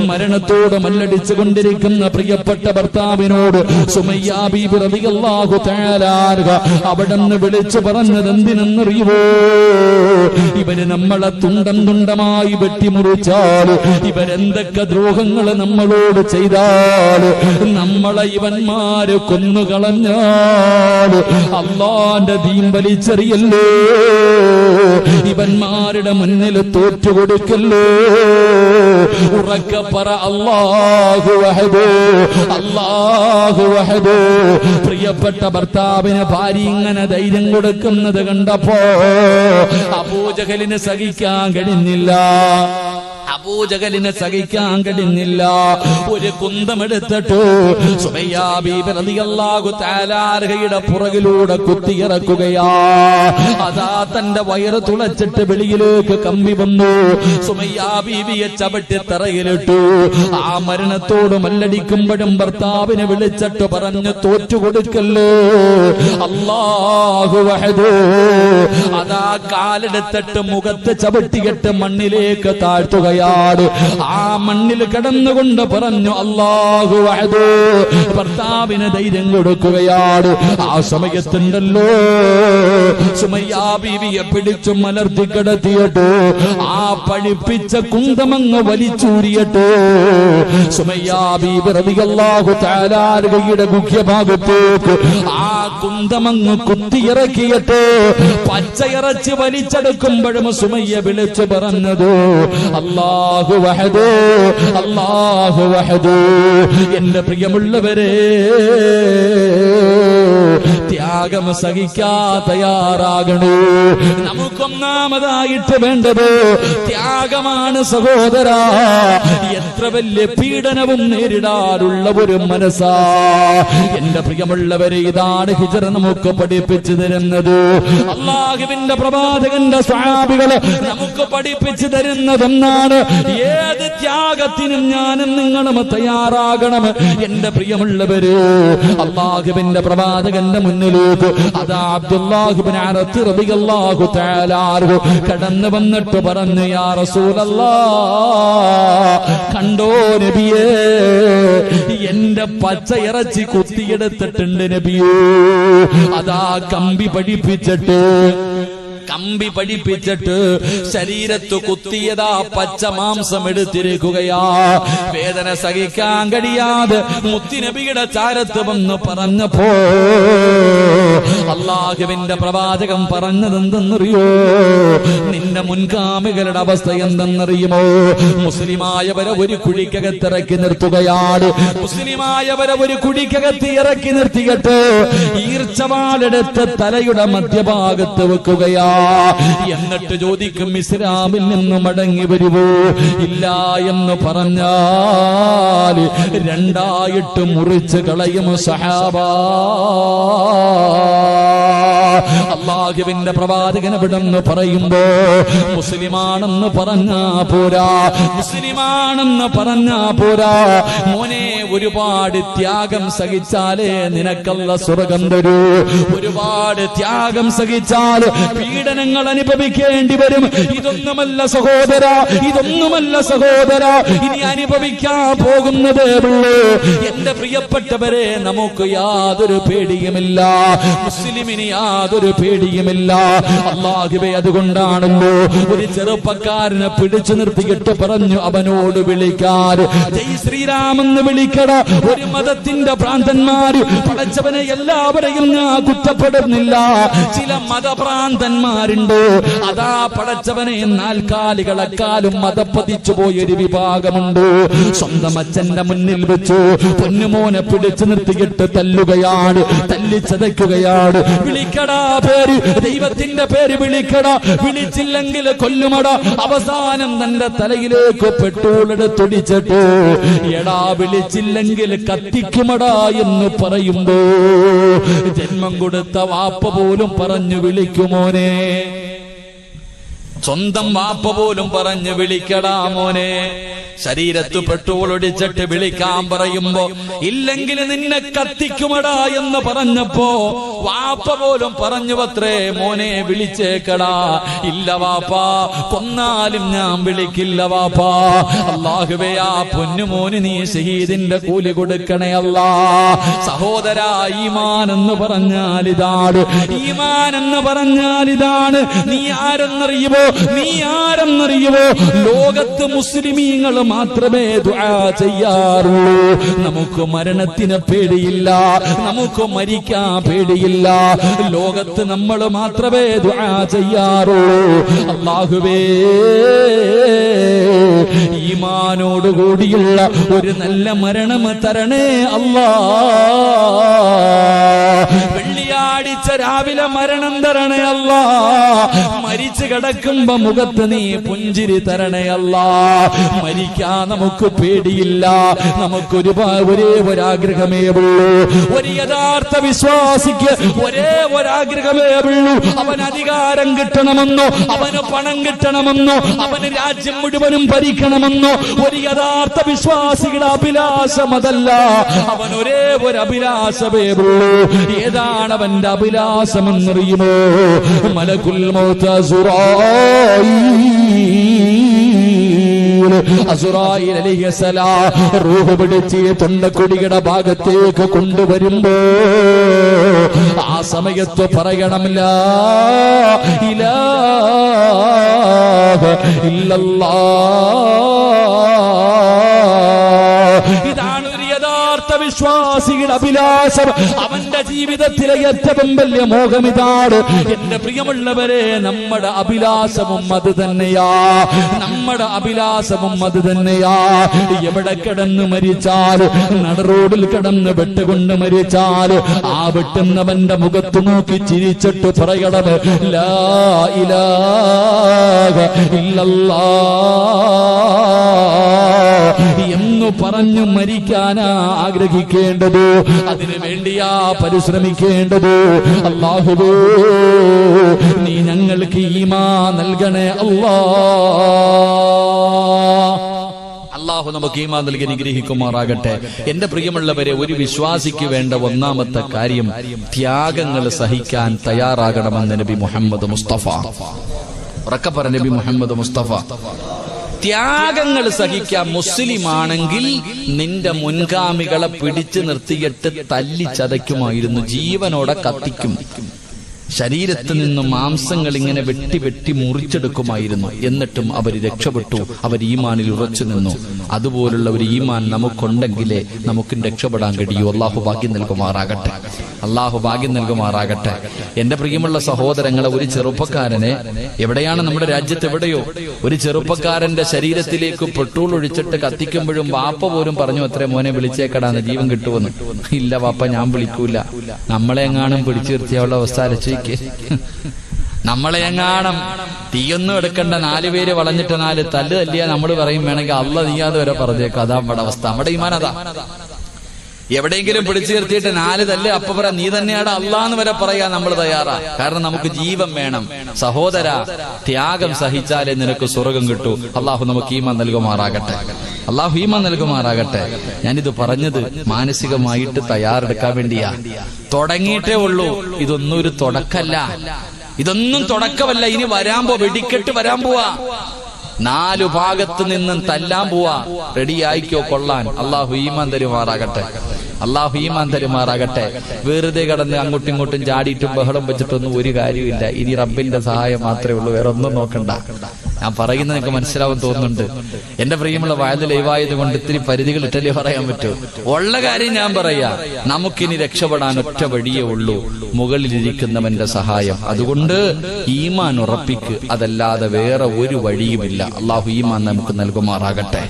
മരണത്തോട് മല്ലടിച്ചു കൊണ്ടിരിക്കുന്ന പ്രിയപ്പെട്ട ഭർത്താവിനോട് സുമയ്യ ബീബി റളിയല്ലാഹു തആല അൻഹ അവിടുന്ന് വിളിച്ചു പറഞ്ഞത് എന്തിനെന്നറിയുമോ? ഇവന് നമ്മളെ തുണ്ടം തുണ്ടമായി വെട്ടിമുറിച്ചാൽ, ഇവരെന്തൊക്കെ ദ്രോഹങ്ങൾ നമ്മളോട് ചെയ്താൽ, നമ്മളെ ഇവന്മാര് കൊന്നുകളഞ്ഞാൽ അല്ലാഹുവിന്റെ ദീൻ വലിച്ചെറിയല്ലോ, ഇവന്മാരുടെ മുന്നിൽ തോറ്റുകൊടുക്കല്ലോ. ഉറക്കെ പറ അല്ലാഹു വഹദു, അല്ലാഹു വഹദു. പ്രിയപ്പെട്ട ഭർത്താവിന് ഭാര്യ ഇങ്ങനെ ധൈര്യം കൊടുക്കുന്നത് കണ്ടപ്പോ അബൂജഹലിന് സഹിക്കാൻ കഴിഞ്ഞില്ല. അബൂജഹലിനെ സഹിക്കാൻ കഴിഞ്ഞില്ല. ഒരു കുന്തമെടുത്തിട്ടു സുമയ്യ ബീബി റളിയല്ലാഹു തആല അൻഹയുടെ പുറകിലൂടെ കുത്തിയിറക്കുകയാ. അതാ തന്റെ വയറ് തുളച്ചിട്ട് വെളിയിലേക്ക് കമ്പി വന്നു. സുമയ്യ ബീബിയെ ചവിട്ടി തറയിലിട്ടു. ആ മരണത്തോട് മല്ലടിക്കുമ്പോഴും ഭർത്താവിനെ വിളിച്ചിട്ട് പറഞ്ഞു, തോറ്റുകൊടുക്കല്ലോ, അല്ലാഹു വഹദു. അതാ കാലെടുത്തിട്ട് മുഖത്ത് ചവിട്ടിയിട്ട് മണ്ണിലേക്ക് താഴ്ത്തുകയാ. ആ മണ്ണിൽ കിടന്നുകൊണ്ട് പറഞ്ഞു അല്ലാഹു വഹദു. ഭർത്താവിന് ധൈര്യം കൊടുക്കുകയാണ്. ആ സമയത്തുണ്ടല്ലോ സുമയ്യ ബീവിയെ പിടിച്ചു മലർത്തി കിടത്തിയിട്ട് ആ പഴിപ്പിച്ച കുന്തമങ്ങ് വലിച്ചൂരിയിട്ട് സുമയ്യ ബീബി റളിയല്ലാഹു തആല അൻഹയുടെ ഗുഹ്യഭാഗത്തേക്ക് ആ കുന്തമങ്ങ് കുത്തിയിറക്കിയിട്ട് പച്ചയിറച്ചി വലിച്ചെടുക്കുമ്പോഴും സുമയ്യ വിളിച്ചു പറഞ്ഞത് അല്ലാഹു വഹദു, അല്ലാഹു വഹദു. എന്റെ പ്രിയമുള്ളവരെ, ത്യാഗം സഹിക്കാൻ തയ്യാറാകണോ? നമുക്കൊന്നാമതായിട്ട് വേണ്ടത് ത്യാഗമാണ് സഹോദരാ. എത്ര വലിയ പീഡനവും നേരിടാനുള്ള ഒരു മനസ്സാ. എന്റെ പ്രിയമുള്ളവരെ, ഇതാണ് ഹിജ്റ നമുക്ക് പഠിപ്പിച്ചു തരുന്നത്. അല്ലാഹുവിന്റെ പ്രവാചകന്റെ സ്വഹാബികള് നമുക്ക് പഠിപ്പിച്ചു തരുന്നതെന്നാണ്. ഏത് ത്യാഗത്തിനും ഞാനും നിങ്ങളും തയ്യാറാകണം. എന്റെ പ്രിയമുള്ളവര്, അല്ലാഹുവിന്റെ പ്രവാചകന്റെ മുന്നിലേക്ക് അതാ അബ്ദുല്ലാഹ് ഇബ്നു അറത്ത് റളിയല്ലാഹു തആല അൻഹു കടന്നു വന്നിട്ട് പറഞ്ഞു, യാ റസൂലല്ലാഹ്, കണ്ടോ നബിയേ, എന്റെ പച്ച ഇറച്ചി കുത്തിയെടുത്തിട്ടുണ്ട് നബിയേ. അതാ കമ്പി പഠിപ്പിച്ചിട്ട് ശരീരത്ത് കുത്തിയതാ പച്ച മാംസം എടുത്തിരിക്കുകയാ. വേദന സഹിക്കാൻ കഴിയാതെ മുത്തുനബിയുടെ ചാരത്ത് വന്ന് പറഞ്ഞപ്പോ അല്ലാഹുവിന്റെ പ്രവാചകൻ പറഞ്ഞത് എന്തെന്നറിയോ? നിന്റെ മുൻഗാമികളുടെ അവസ്ഥ എന്തെന്നറിയുമോ? മുസ്ലിമായവരെ ഒരു കുഴിക്കകത്തിറക്കി നിർത്തുകയാണ്. മുസ്ലിമായവരെ ഒരു കുഴിക്കകത്ത് ഇറക്കി നിർത്തിയിട്ട് ഈർച്ചവാളെടുത്ത് തലയുടെ മധ്യഭാഗത്ത് വെക്കുകയാ. എന്നിട്ട് ചോദിക്കും, ഇസ്ലാമിൽ നിന്ന് മടങ്ങി വരുവോ? ഇല്ല എന്ന് പറഞ്ഞാൽ രണ്ടായിട്ട് മുറിച്ച് കളയും സഹാബാ. അല്ലാഹുവിന്റെ പ്രവാചകൻ ഇവിടെന്ന് പറയുമ്പോ മുസ്ലിമാണെന്ന് പറഞ്ഞാ പോരാ, മുസ്ലിമാണെന്ന് പറഞ്ഞാ പോരാ മോനെ. ഒരുപാട് ത്യാഗം സഹിച്ചാലേ നിനക്കല്ല സ്വർഗം തരൂ. ഒരുപാട് ത്യാഗം സഹിച്ചാൽ പീഡനങ്ങൾ അനുഭവിക്കേണ്ടി വരും. ഇതൊന്നുമല്ല സഹോദര, ഇതൊന്നുമല്ല സഹോദര, ഇനി അനുഭവിക്കാൻ പോകുന്നതേ ഉള്ളൂ. എന്റെ പ്രിയപ്പെട്ടവരെ, നമുക്ക് യാതൊരു പേടിയുമില്ല, മുസ്ലിമിന് യാതൊരു പേടിയുമില്ല. അല്ലാഹുവേ, അതുകൊണ്ടാണല്ലോ ഒരു ചെറുപ്പക്കാരനെ പിടിച്ചു നിർത്തിയിട്ട് പറഞ്ഞു അവനോട് വിളിക്കാൻ, ജയ് ശ്രീരാമെന്ന് വിളിക്കട. ഒരു മതത്തിന്റെ ഭ്രാന്തന്മാര്, പടച്ചവനെ എല്ലാവരെയും ഞാൻ കുറ്റപ്പെടുന്നില്ല, ചില മതഭ്രാന്തന്മാരുണ്ട്. അതാ പടച്ചവനെ നാൽക്കാലികളെക്കാളും മതപ്പതിച്ചു പോയൊരു വിഭാഗമുണ്ട്. സ്വന്തം അച്ഛന്റെ മുന്നിൽ വെച്ചു പൊന്നുമോനെ പിടിച്ചു നിർത്തിയിട്ട് തല്ലുകയാണ്, തല്ലിച്ചതയ്ക്കുകയാണ്. വിളിക്കടാ പേര്, ദൈവത്തിന്റെ പേര് വിളിക്കടാ, വിളിച്ചില്ലെങ്കിൽ കൊല്ലുമട. അവസാനം തന്റെ തലയിലേക്ക് പെട്രോളെടുത്തൊടിച്ചിട്ട് എടാ വിളിച്ചില്ലെങ്കിൽ കത്തിക്കുമടാ എന്ന് പറയുമ്പോ ജന്മം കൊടുത്ത വാപ്പ പോലും പറഞ്ഞു വിളിക്കുമോനെ. സ്വന്തം വാപ്പ പോലും പറഞ്ഞു വിളിക്കടാ മോനെ. ശരീരത്ത് പെട്രോൾ ഒടിച്ചിട്ട് വിളിക്കാൻ പറയുമ്പോ ഇല്ലെങ്കിൽ നിന്നെ കത്തിക്കുമടാ എന്ന് പറഞ്ഞപ്പോ വാപ്പ പോലും പറഞ്ഞു അത്രേ, മോനെ വിളിച്ചേക്കടാ. ഇല്ല വാപ്പാ, കൊന്നാലും ഞാൻ വിളിക്കില്ല വാപ്പാ. അല്ലാഹുവേ, ആ പൊന്നുമോന് നീ ഷഹീദിന്റെ കൂലി കൊടുക്കണേ അല്ലാ. സഹോദരാ, ഈമാൻ എന്ന് പറഞ്ഞാൽ ഇതാണ്, ഈമാൻ എന്ന് പറഞ്ഞാൽ ഇതാണ്. നീ ആരെന്നറിയുമോ? നീ ആരെന്നറിയുമോ? ലോകത്ത് മുസ്ലിമീങ്ങൾ മാത്രമേ ദുആ ചെയ്യാറുള്ളൂ. നമുക്ക് മരണത്തിന് പേടിയില്ല, നമുക്ക് മരിക്കാൻ പേടിയില്ല. ലോകത്ത് നമ്മൾ മാത്രമേ ദുആ ചെയ്യാറുള്ളൂ. അല്ലാഹുവേ, ഈമാനോടുകൂടിയുള്ള ഒരു നല്ല മരണം തരണേ അല്ലാ. വെള്ളിയാഴ്ച രാവിലെ മരണം തരണേ അല്ലാ. മരിച്ചു കിടക്കുമ്പോ മുഖത്ത് നീ പുഞ്ചിരി തരണേ അല്ലാ. മരിക്കാൻ നമുക്ക് പേടിയില്ല, നമുക്കൊരു ഒരേ ഒരാഗ്രഹമേ ഉള്ളൂ. ഒരു യഥാർത്ഥ വിശ്വാസിക്ക് ഒരേ ഒരാഗ്രഹമേ ഉള്ളൂ. അവൻ അധികാരം കിട്ടണമെന്നോ, അവന് പണം കിട്ടണമെന്നോ, അവന് രാജ്യം മുഴുവനും ഭരിക്കണമെന്നോ ഒരു യഥാർത്ഥ വിശ്വാസിയുടെ അഭിലാഷം അതല്ല. അവൻ ഒരേ ഒരു അഭിലാഷമേ ഉള്ളൂ. ഏതാണ് അവന്റെ അഭിലാഷമെന്നറിയുമോ? മലക്കുൽ മൗത്ത് അസ്റായീൽ അലൈഹിസ്സലാം റൂഹ് പിടിച്ച് തൊണ്ടക്കൊടിയുടെ ഭാഗത്തേക്ക് കൊണ്ടുവരുമ്പോ ആ സമയത്ത് പറയണം, ലാ ഇലാഹ ഇല്ലല്ലാഹ്. ഇതാണ് ഒരു യഥാർത്ഥ വിശ്വാസിയുടെ അഭിലാഷം. അവന്റെ ജീവിതത്തിലെ ഏറ്റവും വലിയ മോഹം ഇതാണ്. എന്റെ പ്രിയമുള്ളവരെ, നമ്മുടെ അഭിലാഷവും അത് തന്നെയാ, നമ്മുടെ അഭിലാഷവും അത് തന്നെയാ. എവിടെ കിടന്ന് മരിച്ചാൽ, നടറോഡിൽ കിടന്ന് വെട്ടുകൊണ്ട് മരിച്ചാൽ ആ വെട്ടുന്നവന്റെ മുഖത്ത് നോക്കി ചിരിച്ചിട്ട് പറയണം, ലാ ഇലാഹ ഇല്ലല്ലാഹ് എന്ന് പറഞ്ഞു മരിക്കാനാ ആഗ്രഹിക്കേണ്ടത്. അതിനു വേണ്ടിയാ പരിശ്രമിക്കേണ്ടത്. അല്ലാഹുവേ, നീ ഞങ്ങൾക്ക് ഈമാൻ നൽകണേ അല്ലാ. അല്ലാഹു നമുക്ക് ഈമാൻ നൽകി അനുഗ്രഹിക്കുമാറാകട്ടെ. എന്റെ പ്രിയമുള്ളവരെ, ഒരു വിശ്വാസിക്ക് വേണ്ട ഒന്നാമത്തെ കാര്യം ത്യാഗങ്ങൾ സഹിക്കാൻ തയ്യാറാകണമെന്ന് നബി മുഹമ്മദ് മുസ്തഫ. ഉറക്കെ പറ, നബി മുഹമ്മദ് മുസ്തഫ. ത്യാഗങ്ങൾ സഹിക്കാൻ മുസ്ലിമാണെങ്കിൽ നിന്റെ മുൻഗാമികളെ പിടിച്ചു നിർത്തിയിട്ട് തല്ലി ചതയ്ക്കുമായിരുന്നു, ജീവനോടെ കത്തിക്കും. ശരീരത്തിൽ നിന്നും മാംസങ്ങൾ ഇങ്ങനെ വെട്ടി വെട്ടി മുറിച്ചെടുക്കുമായിരുന്നു. എന്നിട്ടും അവർ രക്ഷപ്പെട്ടു, അവർ ഈമാനിൽ ഉറച്ചു നിന്നു. അതുപോലുള്ള ഒരു ഈമാൻ നമുക്കുണ്ടെങ്കിലേ നമുക്കും രക്ഷപ്പെടാൻ കഴിയൂ. അള്ളാഹു ഭാഗ്യം നൽകുമാറാകട്ടെ, അള്ളാഹു ഭാഗ്യം നൽകുമാറാകട്ടെ. എന്റെ പ്രിയമുള്ള സഹോദരങ്ങളെ, ഒരു ചെറുപ്പക്കാരനെ, എവിടെയാണ് നമ്മുടെ രാജ്യത്ത് എവിടെയോ ഒരു ചെറുപ്പക്കാരന്റെ ശരീരത്തിലേക്ക് പെട്രോൾ ഒഴിച്ചിട്ട് കത്തിക്കുമ്പോഴും വാപ്പ പോലും പറഞ്ഞു അത്രേ, മോനെ വിളിച്ചേക്കടാന്ന്, ജീവൻ കിട്ടുമെന്ന്. ഇല്ല വാപ്പ, ഞാൻ വിളിക്കൂല. നമ്മളെ എങ്ങാനും പിടിച്ചു നിർത്തിയുള്ള അവസ്ഥ അരച്ച് നമ്മളെ എങ്ങാണം തീയൊന്നും എടുക്കേണ്ട 4 പേര് വളഞ്ഞിട്ട് 4 തല്ല് തല്ലിയാ നമ്മൾ പറയും വേണമെങ്കിൽ അള്ള നീയാതെ വരെ പറഞ്ഞേക്കും. അതാ നമ്മുടെ അവസ്ഥ, നമ്മുടെ ഈമാൻ അതാ. എവിടെയെങ്കിലും പിടിച്ചു നിർത്തിയിട്ട് 4 തല്ല് അപ്പൊ പറ നീ തന്നെയാണ് അള്ളാന്ന് വരെ പറയാൻ നമ്മൾ തയ്യാറാ. കാരണം നമുക്ക് ജീവൻ വേണം. സഹോദര, ത്യാഗം സഹിച്ചാലേ നിനക്ക് സ്വർഗം കിട്ടൂ. അള്ളാഹു നമുക്ക് ഈമാൻ നൽകുമാറാകട്ടെ, അള്ളാഹു ഈമാൻ നൽകുമാറാകട്ടെ. ഞാനിത് പറഞ്ഞത് മാനസികമായിട്ട് തയ്യാറെടുക്കാൻ വേണ്ടിയാ. തുടങ്ങിയിട്ടേ ഉള്ളൂ. ഇതൊന്നും ഒരു തുടക്കല്ല, ഇതൊന്നും തുടക്കമല്ല. ഇനി വെടിക്കെട്ട് വരാൻ പോവാ. 4 ഭാഗത്ത് നിന്നും തല്ലാൻ പോവാ. റെഡി ആയിക്കോ കൊള്ളാൻ. അള്ളാഹു ഈമാൻ തരുമാറാകട്ടെ, അള്ളാഹു ഈമാൻ തരുമാറാകട്ടെ. വെറുതെ കടന്ന് അങ്ങോട്ടും ഇങ്ങോട്ടും ചാടിയിട്ടും ബഹളം വെച്ചിട്ടൊന്നും ഒരു കാര്യമില്ല. ഇനി റബ്ബിന്റെ സഹായം മാത്രമേ ഉള്ളൂ, വേറെ ഒന്നും നോക്കണ്ട. ഞാൻ പറയുന്നത് നിങ്ങൾക്ക് മനസ്സിലാവും തോന്നുന്നുണ്ട്. എന്റെ പ്രിയമുള്ള വയല് ലൈവായത് കൊണ്ട് ഇത്തിരി പരിധികൾ ഇട്ടല്ലേ പറയാൻ പറ്റൂ. ഉള്ള കാര്യം ഞാൻ പറയാ, നമുക്കിനി രക്ഷപ്പെടാൻ ഒറ്റ വഴിയേ ഉള്ളൂ, മുകളിലിരിക്കുന്നവന്റെ സഹായം. അതുകൊണ്ട് ഈമാൻ ഉറപ്പിക്ക്, അതല്ലാതെ വേറെ ഒരു വഴിയുമില്ല. അള്ളാഹു ഈമാൻ നമുക്ക് നൽകുമാറാകട്ടെ,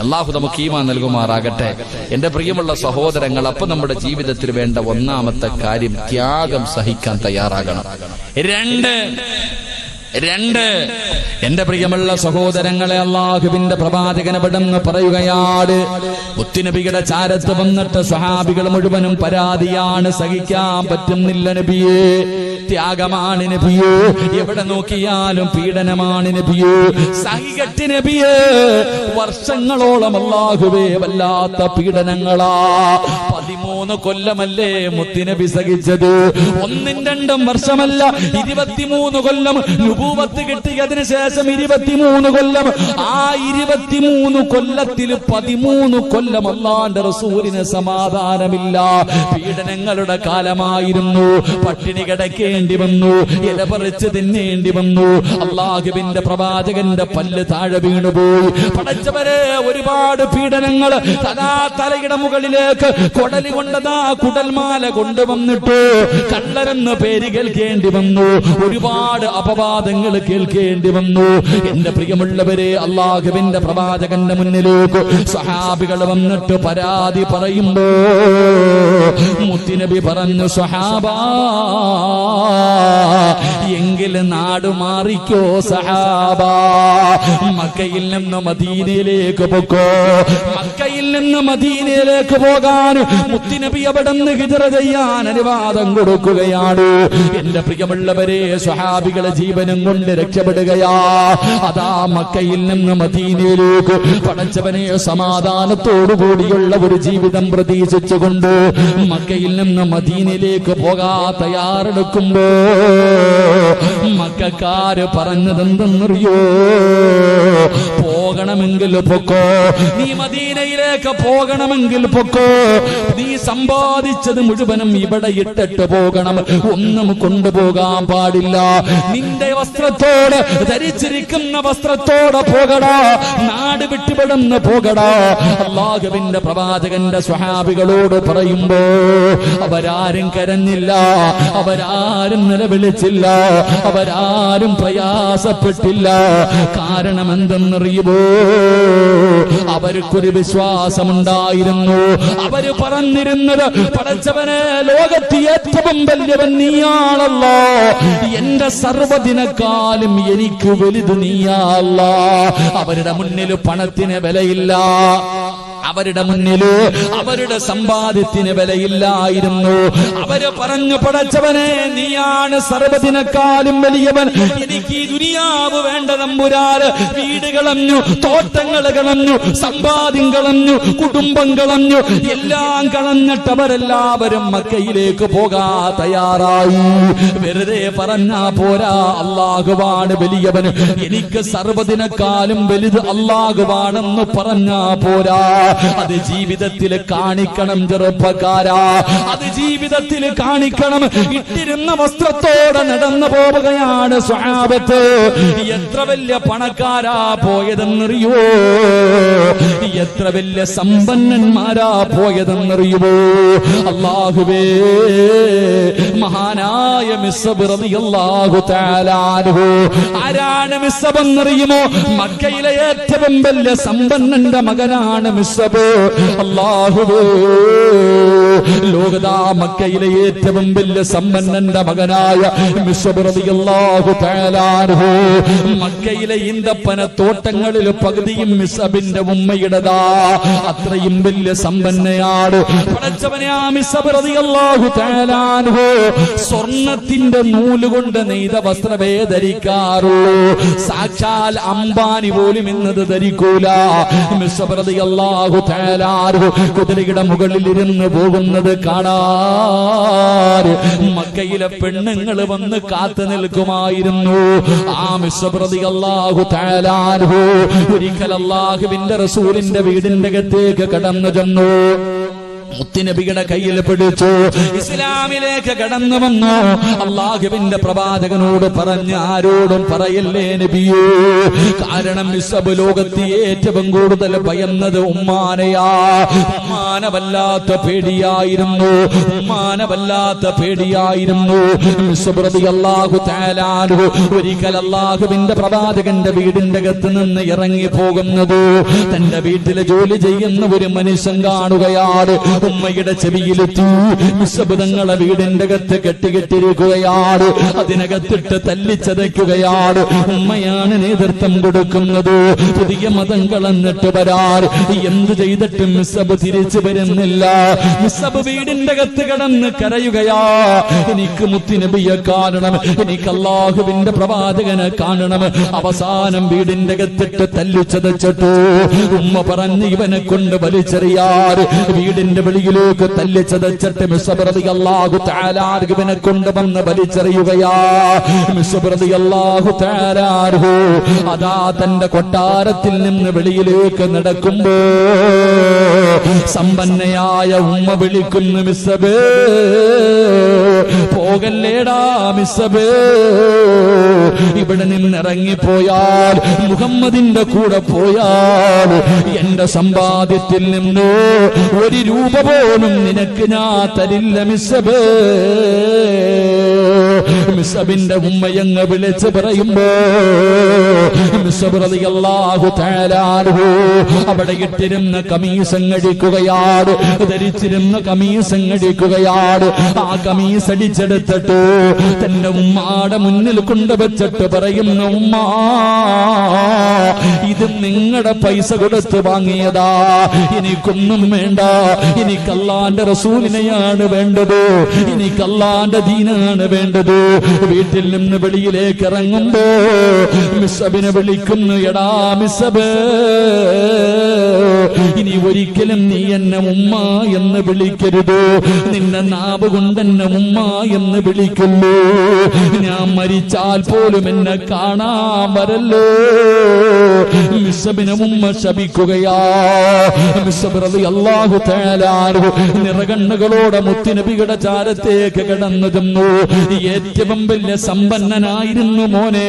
അള്ളാഹു നമുക്ക് ഈമാൻ നൽകുമാറാകട്ടെ. എന്റെ പ്രിയമുള്ള സഹോദരങ്ങൾ, അപ്പൊ നമ്മുടെ ജീവിതത്തിൽ വേണ്ട ഒന്നാമത്തെ കാര്യം ത്യാഗം സഹിക്കാൻ തയ്യാറാകണം. 2, രണ്ട്, എന്റെ പ്രിയമുള്ള സഹോദരങ്ങളെ, അല്ലാഹുവിന്റെ പ്രവാചകൻ അവിടുന്ന് പറയുകയാണ്, മുത്തുനബിയുടെ ചാരത്ത് വന്നിട്ട് സ്വഹാബികൾ മുഴുവനും പരാതിയാണ്, സഹിക്കാൻ പറ്റുന്നില്ല നബിയേ, ത്യാഗമാണ് നബിയേ, എവിടെ നോക്കിയാലും പീഡനമാണ് നബിയേ, സഹികെട്ട് നബിയേ, വർഷങ്ങളോളം അല്ലാഹുവേ വല്ലാത്ത പീഡനങ്ങളാ. 13 കൊല്ലമല്ലേ മുത്തുനബി സഹിച്ചത്, 1-2 വർഷമല്ല, 23 കൊല്ലം നുബൂവത്ത് കിട്ടിയതിനു ശേഷം 23 കൊല്ലം. ആ 23 കൊല്ലത്തിൽ 13 കൊല്ലം അല്ലാഹുവിന്റെ റസൂലിന് സമാധാനമില്ല. പീഡനങ്ങളുടെ കാലമായിരുന്നു. പട്ടിണി കിടക്കേണ്ടി വന്നു, ഇല പറിച്ച് തിന്നേണ്ടി വന്നു. അല്ലാഹുവിന്റെ പ്രവാചകന്റെ പല്ല് താഴെ വീണുപോയി. പടച്ചവരെ, ഒരുപാട് പീഡനങ്ങൾ. തലയുടെ മുകളിലേക്ക് കൊടലി കൊണ്ടതാ കുടൽമാല കൊണ്ടുവന്നിട്ട് കള്ളരെന്ന് പേര് കേൾക്കേണ്ടി വന്നു. ഒരുപാട് അപവാദങ്ങൾ കേൾക്കേണ്ടി വന്നു. എന്റെ പ്രിയമുള്ളവരെ, അല്ലാഹുവിന്റെ പ്രവാചകന്റെ മുന്നിലേക്ക് സ്വഹാബികൾ വന്നിട്ട് പരാതി പറയുമ്പോ മുത്തുനബി പറഞ്ഞു, സ്വഹാബാ, എങ്കിൽ നാട് മാറിക്കോ സഹാബാ, മക്കയിൽ നിന്ന് മദീനയിലേക്ക് പൊക്കോ. മക്കയിൽ നിന്ന് മദീനയിലേക്ക് പോകാൻ മുത്തുനബി അവിടെ നിന്ന് ഹിജ്റ ചെയ്യാൻ അനുവാദം കൊടുക്കുകയാണ്. എന്റെ പ്രിയമുള്ളവരെ, സ്വഹാബികളെ ജീവനും കൊണ്ട് രക്ഷപ്പെടുകയാ. അതാ മക്കയിൽ നിന്ന് മദീനയിലേക്ക് പടച്ചവനെ സമാധാനത്തോടുകൂടിയുള്ള ഒരു ജീവിതം പ്രതീക്ഷിച്ചുകൊണ്ട് മക്കയിൽ നിന്ന് മദീനയിലേക്ക് പോകാൻ തയ്യാറെടുക്കുമ്പോ മക്കക്കാര് പറഞ്ഞതെന്തെന്നറിയോ? പോകണമെങ്കിൽ പൊക്കോ, നീ മദീനയിലേക്ക് പോകണമെങ്കിൽ പൊക്കോ, നീ സമ്പാദിച്ചത് മുഴുവനും ഇവിടെ ഇട്ടിട്ട് പോകണം, ഒന്നും കൊണ്ടുപോകാൻ പാടില്ല. നിന്റെ വസ്ത്രത്തോട്, ധരിച്ചിരിക്കുന്ന വസ്ത്രത്തോടെ പോകടാ, നാട് വിട്ടുപെടുന്ന് പോകടാ. അല്ലാഹുവിന്റെ പ്രവാചകന്റെ സ്വഹാബികളോട് പറയുമ്പോ അവരാരും കരഞ്ഞില്ല, അവരാരും നിലവിളിച്ചില്ല, അവരാരും പ്രയാസപ്പെട്ടില്ല. കാരണം എന്തെന്നറിയുമോ? അവർക്കൊരു വിശ്വാസമുണ്ടായിരുന്നു. അവര് പറഞ്ഞിരുന്നത്, പടച്ചവനെ, ലോകത്ത് ഏറ്റവും വലിയവൻ നീയാണല്ലോ, എന്റെ സർവ്വതിനെക്കാളും എനിക്ക് വലുത് നീയാണല്ലോ. അവരുടെ മുന്നിൽ പണത്തിന് വിലയില്ല, അവരുടെ മുന്നില് അവരുടെ സമ്പാദ്യത്തിന് വിലയില്ലായിരുന്നു. അവര് പറഞ്ഞു, പടച്ചവനെ, നീയാണ് സർവ്വതിനെക്കാളും വലിയവൻ, എനിക്ക് ഈ ദുനിയാവ് വേണ്ട തമ്പുരാന്. വീട് കളഞ്ഞു, തോട്ടങ്ങൾ കളഞ്ഞു, സമ്പാദ്യം കളഞ്ഞു, കുടുംബം കളഞ്ഞു, എല്ലാം കളഞ്ഞിട്ട് അവരെല്ലാവരും മക്കയിലേക്ക് പോകാൻ തയ്യാറായി. വെറുതെ പറഞ്ഞാ പോരാ, അല്ലാഹുവാണ് വലിയവൻ, എനിക്ക് സർവ്വതിനെക്കാളും വലുത് അല്ലാഹുവാണെന്ന് പറഞ്ഞാ പോരാ. അത് ജീവിതത്തിൽ കാണിക്കണം ചെറുപ്പക്കാരാ, അത് ജീവിതത്തിൽ കാണിക്കണം. ഇട്ടിരുന്ന വസ്ത്രത്തോടെ നടന്നു പോവുകയാണ് സ്വഹാബത്ത്. എത്ര വലിയ പണക്കാരാ പോയതെന്നറിയോ? എത്ര വലിയ സമ്പന്നന്മാരാ പോയതെന്നറിയുമോ? അല്ലാഹുവേ, മഹാനായ മിസ്അബ് റളിയല്ലാഹു തആല അൻഹു. ആരാണ് മിസ്അബ് എന്നറിയുമോ? മക്കയിലെ ഏറ്റവും വലിയ സമ്പന്നന്റെ മകനാണ് മിസ്അബ്. അല്ലാഹുവേ, ലോകതാ മക്കയിലെ ഏറ്റവും വലിയ സമ്പന്നന്റെ മകനായ മിസ്അബ് റളിയല്ലാഹു തആല അൻഹു. മക്കയിലെ ഈന്തപ്പന തോട്ടങ്ങളിൽ പകുതിയും മിസ്അബിന്റെ ഉമ്മയുടേതാ. അത്രയും വലിയ സമ്പന്നയാണ്. പടച്ചവനെ, ആ മിസ്അബ് റളിയല്ലാഹു തആല അൻഹു സ്വർണത്തിന്റെ നൂലുകൊണ്ട് നെയ്ത വസ്ത്രമേ ധരിക്കാറുള്ളൂ. സാക്ഷാൽ അംബാനി പോലും ഇന്നത് ധരിക്കൂല. മിസ്അബ് റളിയല്ലാഹു തആല അൻഹു കുതിരയുടെ മുകളിൽ ഇരുന്ന് പോകുന്നത് കാണാൻ മക്കയിലെ പെണ്ണുങ്ങൾ വന്ന് കാത്തു നിൽക്കുമായിരുന്നു. ആ മിസ്അബ് റളിയല്ലാഹു തആല അൻഹു ഒരിക്കൽ അല്ലാഹുവിന്റെ റസൂലിന്റെ വീടിന്റെ അകത്തേക്ക് കടന്നു ചെന്നു. മുത്തുനബിയുടെ കയ്യിൽ പിടിച്ചു, ഇസ്ലാമിലേക്ക് കടന്നു വന്നു. അല്ലാഹുവിന്റെ പ്രവാചകനോട് പറഞ്ഞ്, ആരോടും പറയല്ലേ നബിയേ, കാരണം മിസ്അബ് ലോകത്ത് ഏറ്റവും കൂടുതൽ ഭയന്നത് ഉമ്മാനെയാ. ഉമ്മാനെ വല്ലാത്ത പേടിയായിരുന്നു, ഉമ്മാനെ വല്ലാത്ത പേടിയായിരുന്നു. മിസ്അബ് റളിയല്ലാഹു തആല അൻഹു ഒരിക്കൽ അല്ലാഹുവിന്റെ പ്രവാചകന്റെ വീടിന്റെ അകത്ത് നിന്ന് ഇറങ്ങി പോകുന്നത് തന്റെ വീട്ടിൽ ജോലി ചെയ്യുന്ന ഒരു മനുഷ്യൻ കാണുകയാണ്. ഉമ്മയുടെ ചെവിയിലെത്തി. മിസ്ബ് വീടിന്റെ അകത്ത് കെട്ടിയിരിക്കുകയാണ്. അതിനകത്തിട്ട് തല്ലിച്ചതയ്ക്കുകയാണ്. ഉമ്മയാണ് നേതൃത്വം കൊടുക്കുന്നത്. പുതിയ മതം കളഞ്ഞിട്ട് വരാൻ എന്ത് ചെയ്തിട്ടും മിസ്ബ് തിരിച്ചു വരുന്നില്ല. മിസ്ബ് വീടിന്റെ അകത്ത് കിടന്ന് കരയുകയാ. എനിക്ക് മുത്തുനബിയെ കാണണം, എനിക്ക് അല്ലാഹുവിന്റെ പ്രവാചകനെ കാണണം. അവസാനം വീടിന്റെ അകത്തിട്ട് തല്ലിച്ചതച്ചിട്ടു. ഉമ്മ പറഞ്ഞ് ഇവനെ കൊണ്ട് വലിച്ചെറിയാറ്. വീടിന്റെ വെളിയിലേക്ക് തല്ലിച്ചതച്ചിട്ട് മിസ്ബ് റളിയല്ലാഹു തആല ഇവനെ കൊണ്ടുവന്ന് വലിച്ചെറിയുകയാ. മിസ്ബ് റളിയല്ലാഹു തആല അതാ തന്റെ കൊട്ടാരത്തിൽ നിന്ന് വെളിയിലേക്ക് നടക്കുമ്പോ സമ്പന്നയായ ഉമ്മ വിളിക്കുന്നു, മിസ്ബ് പോകല്ലേടാ മിസ്ബ്, ഇവിടെ നിന്നിറങ്ങിപ്പോയാൽ മുഹമ്മദിന്റെ കൂടെ പോയാൽ എന്റെ സമ്പാദ്യത്തിൽ നിന്ന് 1 രൂപ പോലും നിനക്ക് ഞാൻ തരില്ല മിസ്ബ്. മിസ്ബിന്റെ ഉമ്മയങ്ങ് വിളിച്ച് പറയുമ്പോ മിസ്ബ് റളിയല്ലാഹു തആല അവിടെ ഇട്ടിരുന്ന കമീസങ്ങടിക്കുകയാണ്, ധരിച്ചിരുന്ന കമീസങ്ങടിക്കുകയാണ്. ആ കമീസ് അടിച്ചെടുത്തിട്ട് തന്റെ ഉമ്മാടെ മുന്നിൽ കൊണ്ടുവച്ചിട്ട് പറയുന്ന, ഉമ്മ ഇത് നിങ്ങളുടെ പൈസ കൊടുത്ത് വാങ്ങിയതാ, എനിക്കൊന്നും വേണ്ട, എനിക്ക് അല്ലാഹുവിന്റെ റസൂലിനെയാണ് വേണ്ടത്, എനിക്ക് അല്ലാഹുവിന്റെ ദീനാണ് വേണ്ടത്. വീട്ടിൽ നിന്ന് വെളിയിലേക്ക് ഇറങ്ങുമ്പോ മിസ്ബിനെ വിളിക്കുന്നു, എടാ മിസ്ബ്, ഇനി ഒരിക്കലും നീ എന്നെ ഉമ്മ എന്ന് വിളിക്കരുത്. നിന്നെ നാവ് കൊണ്ട് എന്നെ ഉമ്മ എന്ന് വിളിക്കുന്നു. ഞാൻ മരിച്ചാൽ പോലും എന്നെ കാണാൻ വരല്ലോ. മിസ്ബിനെ ഉമ്മ ശപിക്കുകയാ. മിസ്ബ് റളിയല്ലാഹു തആല നിറകണ്ണുകളോടെ മുത്തുനബിയുടെ ചാരത്തേക്ക് കടന്നു ചെന്നു. ഏറ്റവും വലിയ സമ്പന്നനായിരുന്നു മോനെ.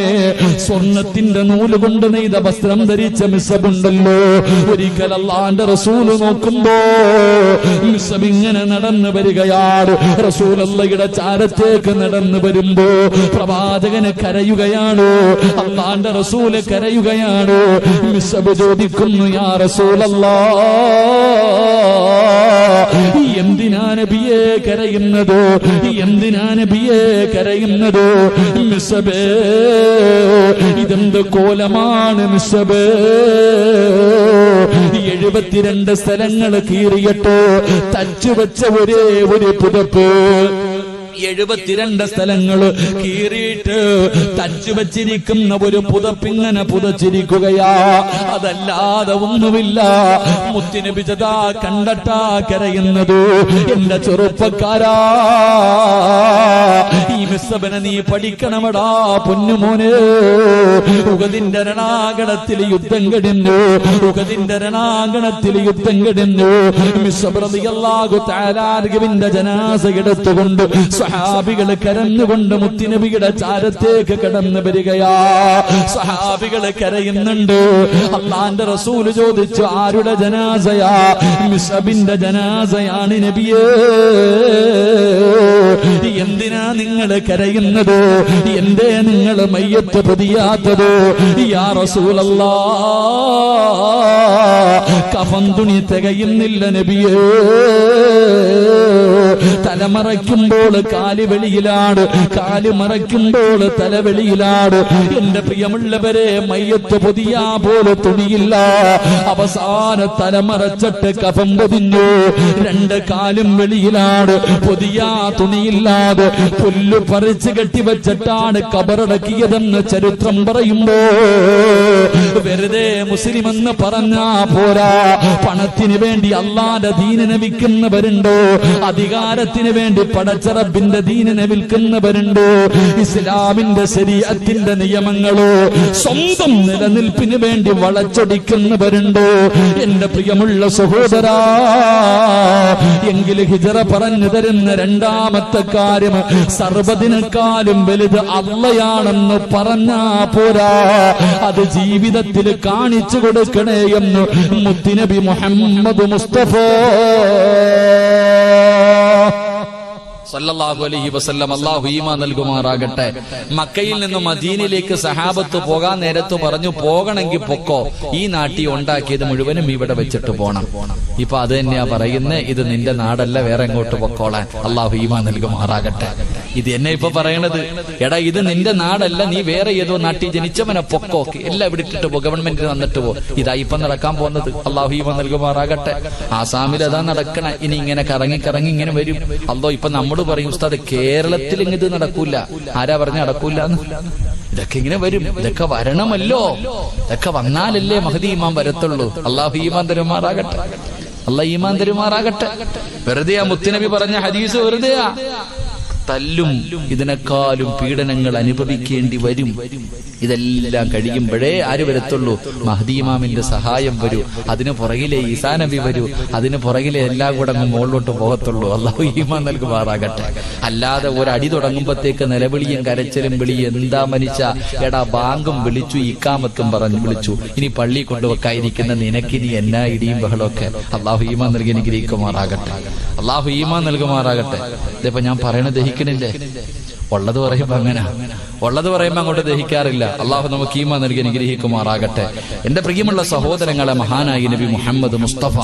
സ്വർണത്തിന്റെ നൂല് കൊണ്ട് നെയ്ത വസ്ത്രം ധരിച്ച മിസ്ബ് ഉണ്ടല്ലോ. ഒരിക്കൽ അല്ലാഹുവിന്റെ റസൂൽ നോക്കുമ്പോ മിസ്ബ് ഇങ്ങനെ നടന്നു വരികയാണ്. റസൂലുള്ളാഹിയുടെ ചാരത്തേക്ക് നടന്നു വരുമ്പോ പ്രവാചകന് കരയുകയാണ്, അല്ലാഹുവിന്റെ റസൂല് കരയുകയാണ്. മിസ്ബ് ചോദിക്കുന്നു, യാ റസൂലല്ലാഹ്, എന്തിനാ നബിയെ കരയുന്നത്, എന്തിനാ നബിയെ കരയുന്നത്? മിസ്ബ്, ഇതെന്ത് കോലമാണ് മിസ്ബ്? 72 സ്ഥലങ്ങൾ കീറിയിട്ട് തച്ചുവെച്ച ഒരേ ഒരു പുതപ്പ്. 72 സ്ഥലങ്ങൾ കീറിയിട്ട് തച്ചു വച്ചിരിക്കുന്ന ഒരു പുതപ്പിങ്ങനെ പുതച്ചിരിക്കുകയാ. അതല്ലാതെ ഒന്നുമില്ല. മുത്തുനബി ജദാ കണ്ടട്ടാ കരയുന്നത്. എന്റെ ചെറുപ്പക്കാരാ, ഈ മിസ്ബിനെ നീ പഠിക്കണമടാ പൊന്നുമോനെ. ഉഹദിന്റെ രണാങ്കണത്തിൽ യുദ്ധം കഴിഞ്ഞു, ഉഹദിന്റെ രണാങ്കണത്തിൽ യുദ്ധം കഴിഞ്ഞു. മിസ്ബ് റളിയല്ലാഹു തആല അൻഹുവിന്റെ ജനാസ എടുത്തുകൊണ്ട് സഹാബികൾ കരഞ്ഞുകൊണ്ട് മുത്തുനബിയുടെ ചാരത്തേക്ക് കടന്നു വരികയാ. സഹാബികൾ കരയുന്നുണ്ട്. അല്ലാഹുവിന്റെ റസൂൽ ചോദിച്ചു, ആരുടെ ജനാസയാ? മിസ്ബിന്റെ ജനാസയാണ് നബിയേ. എന്തിനാ നിങ്ങൾ കരയുന്നത്? എന്തേ നിങ്ങൾ മയ്യത്ത് പൊതിയാത്തത്? യാ റസൂലല്ലാഹ്, കഫൻ തുണി തികയുന്നില്ല നബിയേ. തലമറയ്ക്കുമ്പോൾ കാല് വെളിയിലാണ്, കാല് മറയ്ക്കുമ്പോൾ തലവെളിയിലാണ്. എന്റെ പ്രിയമുള്ളവരെ, മയ്യത്ത് പൊതിയാ പോലെ തുണിയില്ല. അവസാന തലമറച്ചിട്ട് കഫം പൊതിഞ്ഞു. 2 കാലും വെളിയിലാണ്, പൊതിയാ തുണിയില്ലാതെ പുല്ല് പറിച്ച് കെട്ടിവെച്ചിട്ടാണ് കബറടക്കിയതെന്ന് ചരിത്രം പറയുമ്പോ വെറുതെ മുസ്ലിം എന്ന് പറഞ്ഞാ പോരാ. പണത്തിന് വേണ്ടി അല്ലാഹുവിന്റെ ദീനിനെ വിൽക്കുന്നവരുണ്ടോ? അധികാരത്തിന് വേണ്ടി പടച്ചറബിന്റെ ദീനിനെ വിൽക്കുന്നവരുണ്ടോ? ഇസ്ലാമിന്റെ ശരീഅത്തിന്റെ നിയമങ്ങളോ സ്വന്തം നിലനിൽപ്പിന് വേണ്ടി വളച്ചൊടിക്കുന്നവരുണ്ടോ? എന്റെ പ്രിയമുള്ള സഹോദരാ, എങ്കിൽ ഹിജറ പറഞ്ഞു തരുന്ന രണ്ടാമത്തെ കാര്യം, സർവ്വതിനേക്കാളും വലുത് അള്ളയാണെന്ന് പറഞ്ഞാ പോരാ, അത് ജീവിതത്തിൽ കാണിച്ചു കൊടുക്കണേ എന്ന് മുത്തുനബി മുഹമ്മദ് മുസ്തഫ സല്ലല്ലാഹു അലൈഹി വസല്ലം അല്ലാഹു ഈമാൻ നൽകുമാറാകട്ടെ. മക്കയിൽ നിന്നും മദീനയിലേക്ക് സഹാബത്ത് പോകാൻ നേരത്ത് പറഞ്ഞു, പോകണമെങ്കിൽ പൊക്കോ, ഈ നാട്ടി ഉണ്ടാക്കിയത് മുഴുവനും ഇവിടെ വെച്ചിട്ട് പോണം. ഇപ്പൊ അത് തന്നെയാ പറയുന്നത്, ഇത് നിന്റെ നാടല്ല, വേറെ എങ്ങോട്ട് പൊക്കോളാൻ. അല്ലാഹു ഈമാൻ നൽകുമാറാകട്ടെ. ഇത് എന്നെ ഇപ്പൊ പറയണത്, എടാ ഇത് നിന്റെ നാടല്ല, നീ വേറെ ഏതോ നാട്ടിൽ ജനിച്ചവനെ പൊക്കോ, എല്ലാം ഇവിടെ ഇട്ടിട്ട് പോ, ഗവൺമെന്റിന് വന്നിട്ട് പോ. ഇതാ ഇപ്പൊ നടക്കാൻ പോകുന്നത്. അല്ലാഹു ഈമാൻ നൽകുമാറാകട്ടെ. ആസാമിൽ അതാ നടക്കണ. ഇനി ഇങ്ങനെ കറങ്ങി കറങ്ങി ഇങ്ങനെ വരും. അല്ലോ ഇപ്പൊ നമ്മോട് പറയും, ഉസ്താദ് കേരളത്തിൽ ഇത് നടക്കൂല. ആരാ പറഞ്ഞ നടക്കൂല? ഇതൊക്കെ ഇങ്ങനെ വരും. ഇതൊക്കെ വരണമല്ലോ. ഇതൊക്കെ വന്നാലല്ലേ മഹദി ഈമാൻ വരത്തുള്ളൂ. അല്ലാഹു ഈമാൻ തരുമാറാകട്ടെ. അല്ലാഹു ഈമാൻ തരുമാറാകട്ടെ. വെറുതെയാ മുത്തുനബി പറഞ്ഞ ഹദീസ്, വെറുതെയാ. തല്ലും ഇതിനേക്കാളും പീഡനങ്ങൾ അനുഭവിക്കേണ്ടി വരും. ഇതെല്ലാം കഴിയുമ്പോഴേ ആര് വരത്തുള്ളൂ? മഹ്ദി ഇമാമിന്റെ സഹായം വരൂ. അതിന് പുറകിലെ ഈസാ നബി വരൂ. അതിന് പുറകിലെ എല്ലാം കൂടെ അങ്ങ് മുകളിലോട്ട് പോകത്തുള്ളൂ. അല്ലാഹു ഈമാൻ നൽകുമാറാകട്ടെ. അല്ലാതെ ഒരടി തുടങ്ങുമ്പോഴത്തേക്ക് നിലവിളിയും കരച്ചിലും വിളിയും, എന്താ മനുഷ്യ, എടാ ബാങ്കും വിളിച്ചു, ഇക്കാമത്തും പറഞ്ഞു വിളിച്ചു, ഇനി പള്ളി കൊണ്ടുവെക്കാതിരിക്കുന്ന നിനക്കിനി എന്നാ ഇടിയും ബഹളമൊക്കെ. അല്ലാഹു ഈമാൻ നൽകി അനുഗ്രഹിക്കുമാറാകട്ടെ. അല്ലാഹു ഈമാൻ നൽകുമാറാകട്ടെ. ഇതിപ്പോ ഞാൻ പറയണത് ദഹിക്കണില്ലേ? ഉള്ളത് പറയുമ്പോ അങ്ങനെ, ഉള്ളത് പറയുമ്പോ അങ്ങോട്ട് ദഹിക്കാറില്ല. അള്ളാഹു നമുക്ക് ഈമാൻ നൽകി അനുഗ്രഹിക്കുമാറാകട്ടെ. എന്റെ പ്രിയമുള്ള സഹോദരങ്ങളെ, മഹാനായ നബി മുഹമ്മദ് മുസ്തഫ